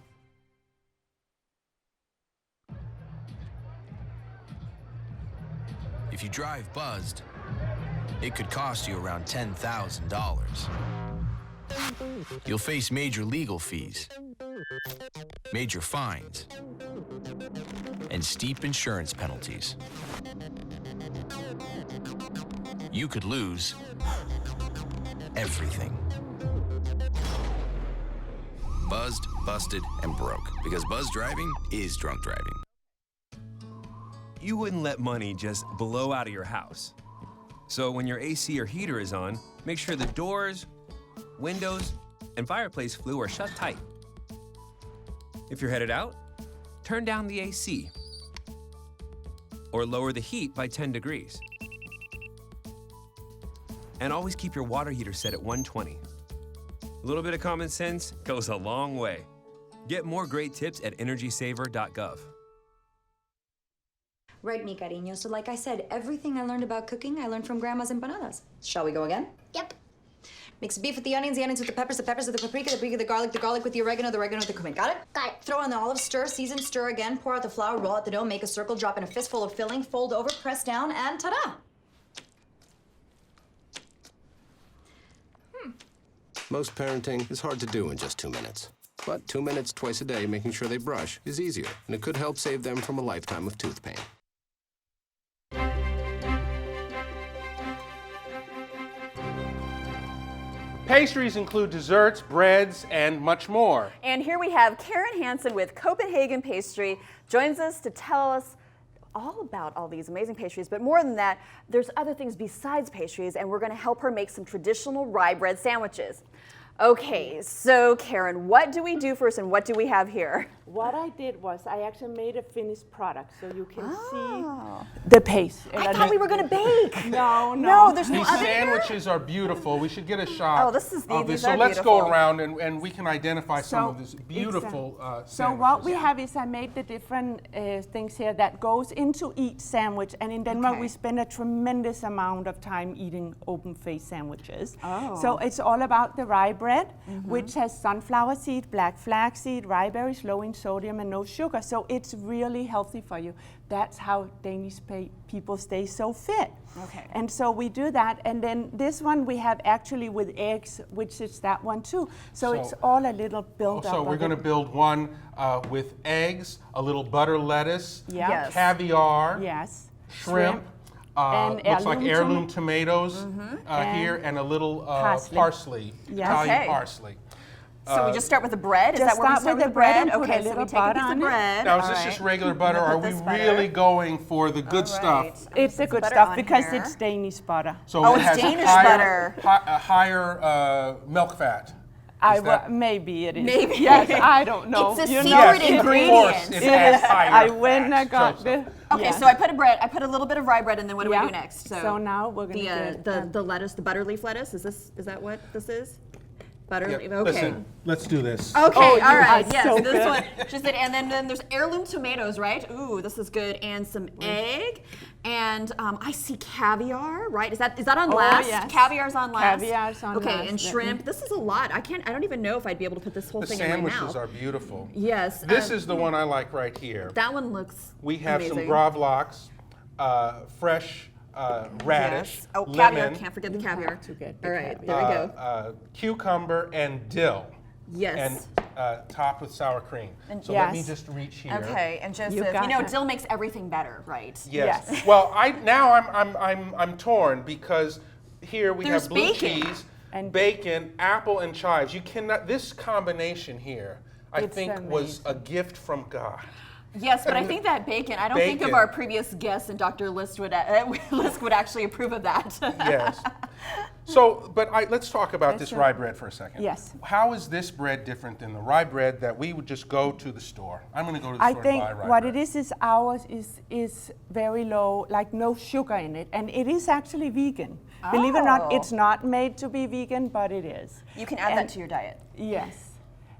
S4: If you drive buzzed, it could cost you around $10,000. You'll face major legal fees, major fines, and steep insurance penalties. You could lose everything. Buzzed, busted, and broke. Because buzz driving is drunk driving.
S6: You wouldn't let money just blow out of your house. So when your AC or heater is on, make sure the doors, windows, and fireplace flue are shut tight. If you're headed out, turn down the AC or lower the heat by 10 degrees. And always keep your water heater set at 120. A little bit of common sense goes a long way. Get more great tips at energysaver.gov.
S8: Right, mi cariño. So like I said, everything I learned about cooking, I learned from Grandma's empanadas. Shall we go again?
S12: Yep.
S8: Mix beef with the onions with the peppers with the paprika with the garlic with the oregano with the cumin. Got it?
S12: Got it.
S8: Throw in the olives, stir, season, stir again, pour out the flour, roll out the dough, make a circle, drop in a fistful of filling, fold over, press down, and ta-da!
S9: Most parenting is hard to do in just 2 minutes. But 2 minutes twice a day making sure they brush is easier, and it could help save them from a lifetime of tooth pain.
S2: Pastries include desserts, breads, and much more.
S3: And here we have Karen Hansen with Copenhagen Pastry joins us to tell us all about all these amazing pastries, but more than that, there's other things besides pastries, and we're going to help her make some traditional rye bread sandwiches. Okay, so Karen, what do we do first and what do we have here?
S23: What I did was I actually made a finished product so you can see the paste.
S3: I thought we were going to bake.
S23: No,
S3: there's no
S2: These
S3: oven here?
S2: sandwiches are beautiful. We should get a shot
S3: Oh, this is
S2: of
S3: these
S2: this. So
S3: are
S2: let's
S3: beautiful.
S2: go around and we can identify some of this beautiful sandwiches.
S23: So what we have is I made the different things here that goes into each sandwich, and in Denmark we spend a tremendous amount of time eating open-faced sandwiches. So it's all about the rye bread, which has sunflower seed, black flaxseed, rye berries, low in sodium and no sugar. So it's really healthy for you. That's how Danish people stay so fit.
S3: Okay.
S23: And so we do that, and then this one we have actually with eggs, which is that one too. So it's all a little build up.
S2: So we're going to build one with eggs, a little butter lettuce,
S23: Yes.
S2: caviar,
S23: Yes.
S2: shrimp,
S23: and
S2: looks like heirloom
S23: tomato.
S2: tomatoes here, and a little parsley,
S23: Yes.
S2: Italian
S3: Okay.
S2: parsley.
S3: So we just start with the bread? Is
S23: Just
S3: that where we
S23: start
S3: start
S23: with
S3: with
S23: the
S3: the bread?
S23: bread and put a
S3: Okay, so
S23: little
S3: we take a
S23: butter
S3: piece of
S23: on it.
S3: bread.
S2: Now, is
S3: all
S2: this
S3: right.
S2: just regular butter?
S3: I'm
S2: Or are
S3: gonna
S2: we
S3: put this
S2: really
S3: butter.
S2: going for the good stuff?
S23: It's the good
S3: butter
S23: stuff
S3: on
S23: because
S3: here.
S23: it's Danish butter.
S2: So
S3: Oh,
S2: it
S3: it's
S2: has
S3: Danish
S2: a
S3: butter.
S2: higher milk fat.
S23: Maybe it is.
S3: Maybe.
S23: Yes, I don't know.
S3: It's a
S23: You
S3: secret
S23: know,
S3: ingredient.
S2: Of course, it has higher
S23: I went and I
S2: fat.
S23: got
S2: So-
S23: the.
S3: Okay,
S23: yes.
S3: so I put a little bit of rye bread, and then what do we
S23: Yeah.
S3: do next?
S23: So now we're gonna get,
S3: the lettuce, the butter leaf lettuce. Is that what this is? Butter
S2: Yeah,
S3: leaf. Okay.
S2: Listen, let's do this.
S3: Okay,
S23: Oh,
S3: all
S23: you
S3: right,
S23: are
S3: yes,
S23: so
S3: this
S23: good.
S3: one. Just did, and then there's heirloom tomatoes, right? Ooh, this is good, and some egg, and I see caviar, right? Is that on
S23: Oh,
S3: last?
S23: yes.
S3: Caviar's on last.
S23: Caviar's on
S3: okay,
S23: last,
S3: and
S23: yeah.
S3: shrimp. This is a lot. I don't even know if I'd be able to put this whole
S2: The
S3: thing in my mouth.
S2: sandwiches are beautiful.
S3: Yes.
S2: This is the one I like right here.
S3: That one looks.
S2: We have
S3: amazing.
S2: some gravlax, fresh radish,
S3: Yes. Oh, caviar.
S2: lemon,
S3: Can't forget the caviar.
S23: to get the
S3: All right,
S23: caviar.
S3: there we go.
S2: cucumber, and dill.
S3: Yes.
S2: And topped with sour cream.
S3: And
S2: So let me
S23: yes.
S2: just reach here.
S3: Okay, and Joseph, you
S23: got
S3: know,
S23: that.
S3: dill makes everything better, right?
S2: Yes. Well, I'm torn because here we
S3: There's
S2: have blue
S3: bacon.
S2: cheese,
S23: And-
S2: bacon, apple, and chives. You cannot. This combination here, I
S23: It's
S2: think, was a gift from God.
S3: Yes, but I think that bacon, I don't think of
S2: Bacon.
S3: our previous guest and Dr. List would actually approve of that.
S2: Yes. So, but let's talk about this rye bread for a second.
S23: Yes.
S2: How is this bread different than the rye bread that we would just go to the store? I'm going to go to the
S23: I
S2: store
S23: think
S2: and buy rye
S23: what
S2: bread.
S23: it is ours is very low, like no sugar in it, and it is actually vegan. Believe it or not,
S3: Oh.
S23: it's not made to be vegan, but it is.
S3: You can add that to your diet.
S23: Yes.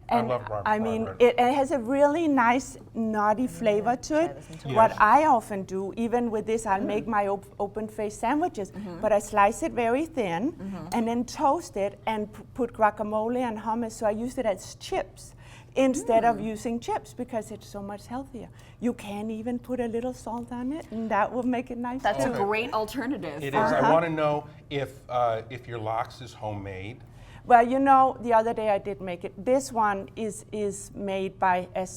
S2: I
S23: And
S2: love rye
S23: mean,
S2: bread.
S23: it has a really nice nutty flavor to it. What I often do, even with this, I'll make my open-faced sandwiches, but I slice it very thin and then toast it and put guacamole and hummus. So I use it as chips instead of using chips because it's so much healthier. You can even put a little salt on it, and that will make it nice.
S3: That's
S23: too.
S3: a great alternative.
S2: It is. I want to know if your lox is homemade.
S23: Well, you know, the other day I did make it. This one is made by a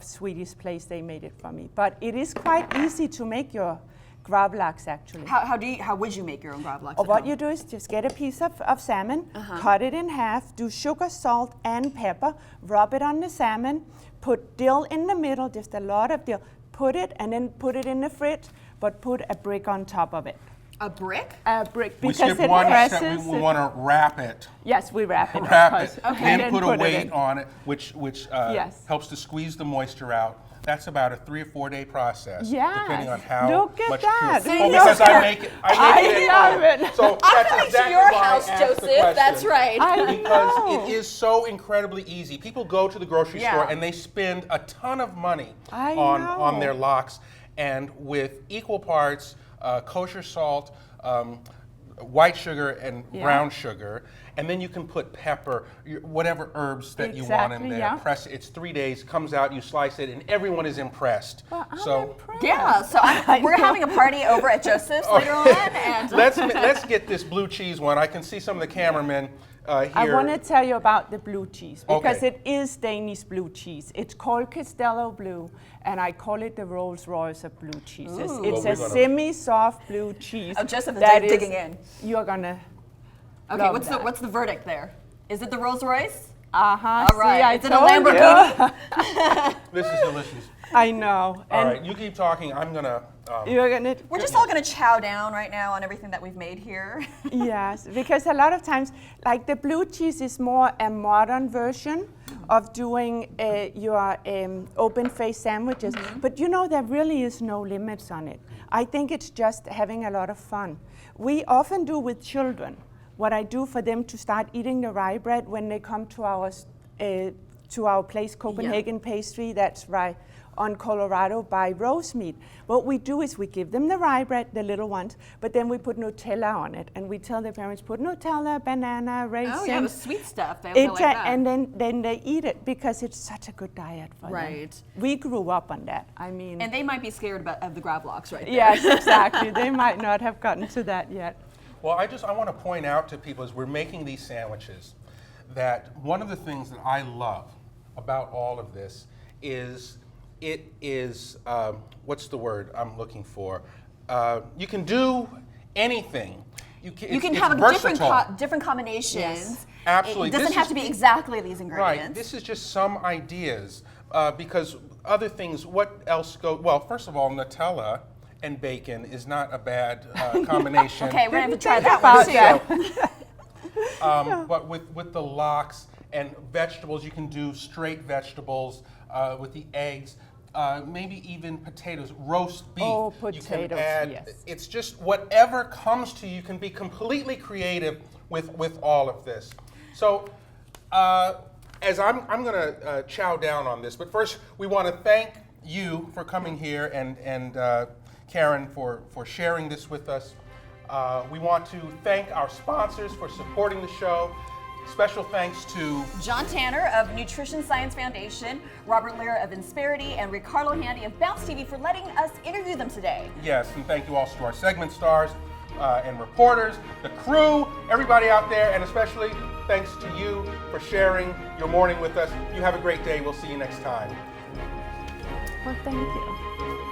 S23: Swedish place. They made it for me. But it is quite easy to make your gravlax, actually.
S3: How would you make your own gravlax?
S23: What you do is just get a piece of salmon, cut it in half, do sugar, salt, and pepper, rub it on the salmon, put dill in the middle, just a lot of dill, put it, and then put it in the fridge, but put a brick on top of it.
S3: A brick?
S23: A brick,
S2: We
S23: because
S2: skip
S23: it
S2: one
S23: presses.
S2: step. We want to wrap it.
S23: Yes, we wrap it.
S2: Wrap
S23: of
S2: it.
S23: course.
S2: Then put a
S23: it
S2: weight
S23: in.
S2: on it, which
S23: Yes.
S2: helps to squeeze the moisture out. That's about a 3 or 4 day process,
S23: Yes.
S2: depending on how
S23: Look at
S2: much
S23: that.
S2: pure.
S23: See,
S2: Oh,
S23: look
S2: because I
S23: at-
S2: make it.
S23: I love it.
S2: So
S3: I'm
S2: that's
S3: coming
S2: exactly
S3: to your
S2: why
S3: house,
S2: I asked the
S3: Joseph.
S2: question.
S3: That's right.
S2: Because it is so incredibly easy. People go to the grocery
S3: Yeah.
S2: store and they spend a ton of money
S23: I
S2: on
S23: know.
S2: their locks, and with equal parts kosher salt, white sugar, and
S23: Yeah.
S2: brown sugar, and then you can put pepper, whatever herbs that you want in
S23: Exactly,
S2: there.
S23: yeah.
S2: Press. It's 3 days. Comes out. You slice it, and everyone is impressed.
S23: Well, I'm
S2: so.
S23: impressed.
S3: Yeah, so we're having a party over at Joseph's later on. And
S2: Let's get this blue cheese one. I can see some of the cameramen here.
S23: I want to tell you about the blue cheese because
S2: Okay.
S23: it is Danish blue cheese. It's called Castello Blue, and I call it the Rolls Royce of blue cheeses.
S3: Ooh.
S23: It's
S2: Well,
S23: a
S2: we're gonna-
S23: semi-soft blue cheese.
S3: Oh, Joseph is
S23: that
S3: digging in.
S23: You're gonna.
S3: Okay,
S23: love
S3: what's
S23: that.
S3: the verdict there? Is it the Rolls Royce?
S23: Uh-huh.
S3: All right.
S23: See, I
S3: Is it a
S23: told
S3: Lamborghini?
S23: you.
S2: This is delicious.
S23: I know.
S2: All
S23: And
S2: right, you keep talking. I'm gonna.
S23: you're gonna.
S3: We're just all gonna chow down right now on everything that we've made here.
S23: Yes, because a lot of times, like the blue cheese is more a modern version of doing your open-faced sandwiches. But you know, there really is no limits on it. I think it's just having a lot of fun. We often do with children what I do for them to start eating the rye bread when they come to our place, Copenhagen Pastry. That's right on Colorado by Rosemead. What we do is we give them the rye bread, the little ones, but then we put Nutella on it, and we tell the parents put Nutella, banana, raisins.
S3: Oh yeah, the sweet stuff. They like that.
S23: And then they eat it because it's such a good diet for them.
S3: Right.
S23: We grew up on that. I mean.
S3: And they might be scared of the gravlax right there.
S23: Yes, exactly. They might not have gotten to that yet.
S2: Well, I want to point out to people as we're making these sandwiches that one of the things that I love about all of this is it is, what's the word I'm looking for? You can do anything.
S3: You can
S2: it's
S3: have
S2: versatile.
S3: different combinations.
S2: Yes. Absolutely.
S3: It doesn't
S2: This
S3: have
S2: is-
S3: to be exactly these ingredients.
S2: Right. This is just some ideas because other things. What else go? Well, first of all, Nutella and bacon is not a bad combination.
S3: Okay, we're gonna have to try that one too.
S2: But with the lox and vegetables, you can do straight vegetables with the eggs. Maybe even potatoes, roast beef.
S23: Oh,
S2: You can
S23: potatoes,
S2: add,
S23: yes.
S2: It's just whatever comes to you. You can be completely creative with all of this. So, as I'm going to chow down on this, but first we want to thank you for coming here and Karen for sharing this with us. We want to thank our sponsors for supporting the show. Special thanks to
S3: John Tanner of Nutrition Science Foundation, Robert Lira of Insperity, and Ricardo Handy of Bounce TV for letting us interview them today.
S2: Yes, and thank you also to our segment stars and reporters, the crew, everybody out there, and especially thanks to you for sharing your morning with us. You have a great day. We'll see you next time.
S23: Well, thank you.